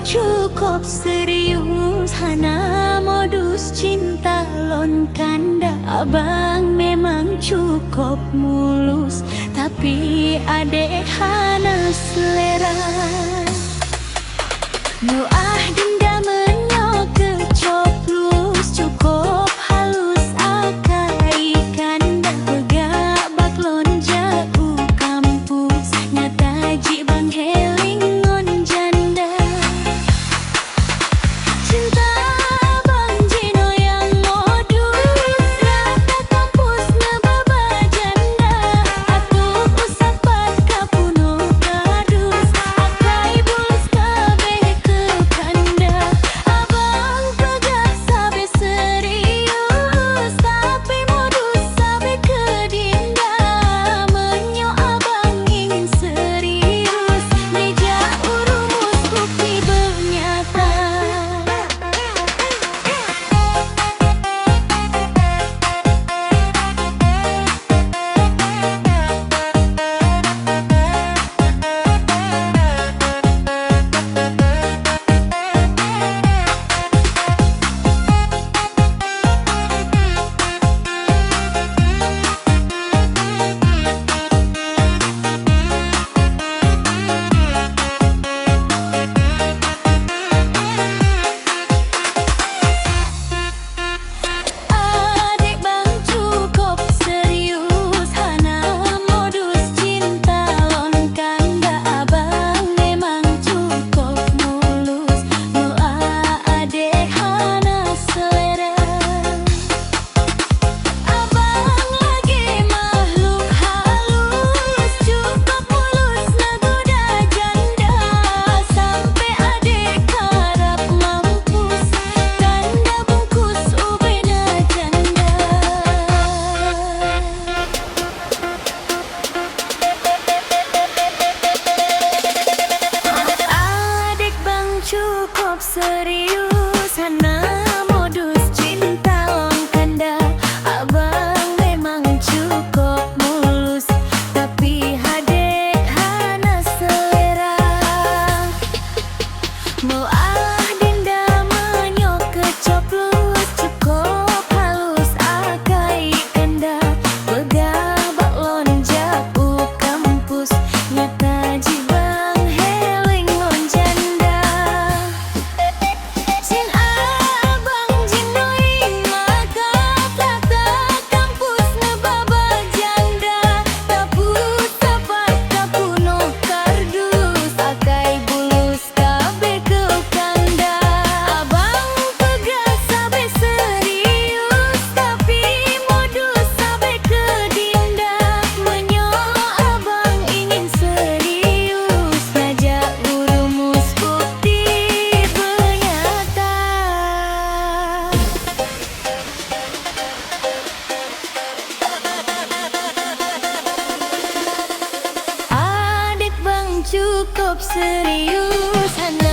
cukup serius, hana modus cinta lon kanda. Abang memang cukup mulus, tapi adek hana selera. Nuah denda menyok kecoplus, cukup halus akai kanda. Begak baklon jauh kampus, nyata jibang heling ngon janda. Cinta abang jino yang modus, rata kampus ngebaba janda. Atuh usapat kapuno kadus, akai bulus kabeh ke kanda. Abang pegas sabe serius, tapi modus sabe ke dinda. Menyo abang ingin serius, meja urumus bukti bernyata. Adik bang cukup serius, hana modus cinta lon kanda. Abang memang cukup mulus, doa adek hana selera. Abang lagi makhluk halus, cukup mulus nagoda janda. Sampai adek harap mampus, kanda bungkus ubena janda. Adik bang cukup serius, hana modus cinta lon kanda. Abang memang cukup mulus, tapi hadek hana selera. Moah dinda menyok kecoplus, cukup halus akai kanda. Begak baklon jauh kampus, nyata jibang heling ngon janda. Sin abang jinoing lakap, rata kampus nebaba janda. Tapus sapat kapuno kardus, akai bulus kabeh ke kanda. Abang pegas sabe serius, tapi modus sabe ke dinda. Menyo abang ingin serius, ngajak urumus bukti bernyata. Adik bang cukup serius, hana